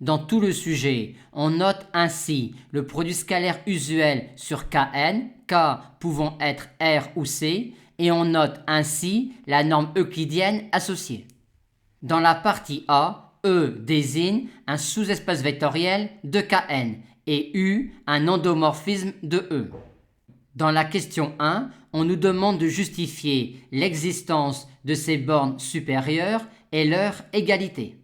Dans tout le sujet, on note ainsi le produit scalaire usuel sur Kn, K pouvant être R ou C, et on note ainsi la norme euclidienne associée. Dans la partie A, E désigne un sous-espace vectoriel de Kn et U un endomorphisme de E. Dans la question 1, on nous demande de justifier l'existence de ces bornes supérieures et leur égalité.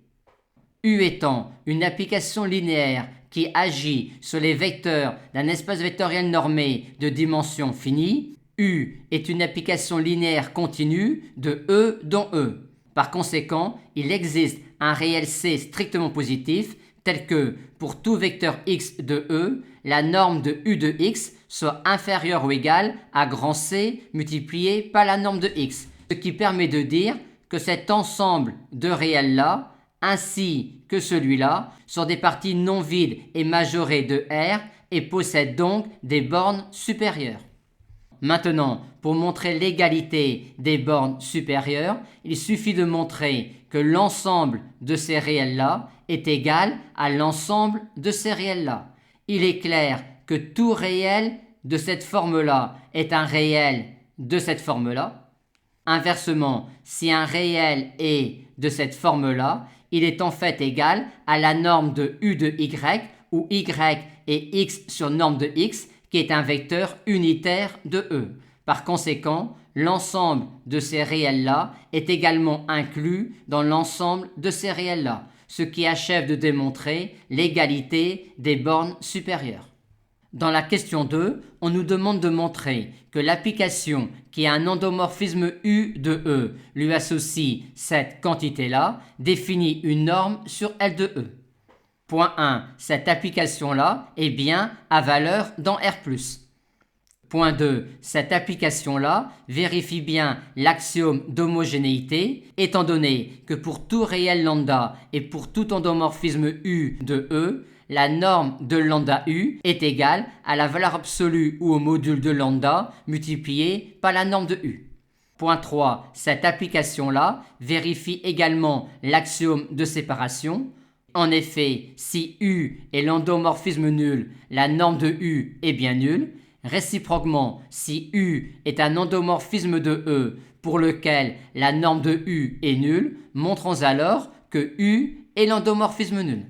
U étant une application linéaire qui agit sur les vecteurs d'un espace vectoriel normé de dimension finie, U est une application linéaire continue de E dans E. Par conséquent, il existe un réel C strictement positif tel que, pour tout vecteur x de E, la norme de U de x soit inférieure ou égale à grand C multiplié par la norme de x, ce qui permet de dire que cet ensemble de réels-là, ainsi que celui-là, sont des parties non vides et majorées de R et possèdent donc des bornes supérieures. Maintenant, pour montrer l'égalité des bornes supérieures, il suffit de montrer que l'ensemble de ces réels-là est égal à l'ensemble de ces réels-là. Il est clair que tout réel de cette forme-là est un réel de cette forme-là. Inversement, si un réel est de cette forme-là, il est en fait égal à la norme de U de Y, où Y est x sur norme de x, qui est un vecteur unitaire de E. Par conséquent, l'ensemble de ces réels-là est également inclus dans l'ensemble de ces réels-là, ce qui achève de démontrer l'égalité des bornes supérieures. Dans la question 2, on nous demande de montrer que l'application qui a un endomorphisme U de E lui associe cette quantité-là définit une norme sur L de E. Point 1. Cette application-là est bien à valeur dans R+. Point 2. Cette application-là vérifie bien l'axiome d'homogénéité, étant donné que pour tout réel lambda et pour tout endomorphisme U de E, la norme de lambda U est égale à la valeur absolue ou au module de lambda multiplié par la norme de U. Point 3. Cette application-là vérifie également l'axiome de séparation. En effet, si U est l'endomorphisme nul, la norme de U est bien nulle. Réciproquement, si U est un endomorphisme de E pour lequel la norme de U est nulle, montrons alors que U est l'endomorphisme nul.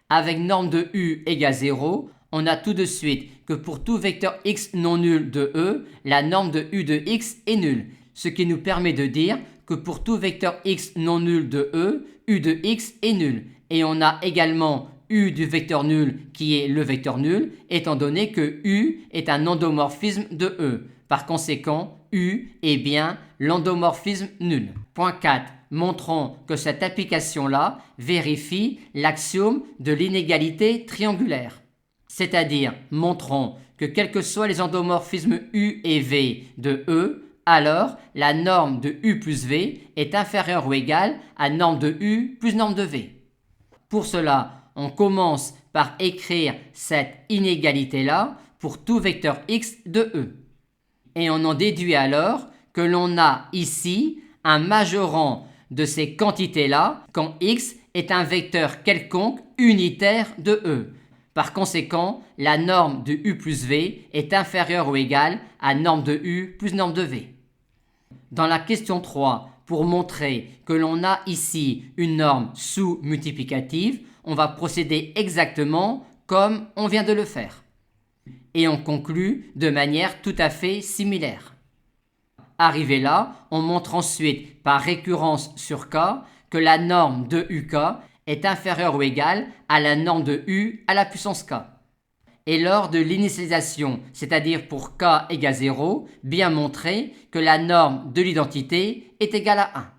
Avec norme de U égale 0, on a tout de suite que pour tout vecteur x non nul de E, la norme de U de x est nulle, ce qui nous permet de dire que pour tout vecteur x non nul de E, U de x est nul. Et on a également U du vecteur nul qui est le vecteur nul, étant donné que U est un endomorphisme de E. Par conséquent, U est bien l'endomorphisme nul. Point 4. Montrons que cette application-là vérifie l'axiome de l'inégalité triangulaire. C'est-à-dire, montrons que quels que soient les endomorphismes U et V de E, alors la norme de U plus V est inférieure ou égale à norme de U plus norme de V. Pour cela, on commence par écrire cette inégalité-là pour tout vecteur x de E. Et on en déduit alors que l'on a ici un majorant de ces quantités-là quand x est un vecteur quelconque unitaire de E. Par conséquent, la norme de U plus V est inférieure ou égale à norme de U plus norme de V. Dans la question 3, pour montrer que l'on a ici une norme sous-multiplicative, on va procéder exactement comme on vient de le faire. Et on conclut de manière tout à fait similaire. Arrivé là, on montre ensuite par récurrence sur K que la norme de UK est inférieure ou égale à la norme de U à la puissance K. Et lors de l'initialisation, c'est-à-dire pour K égale 0, bien montrer que la norme de l'identité est égale à 1.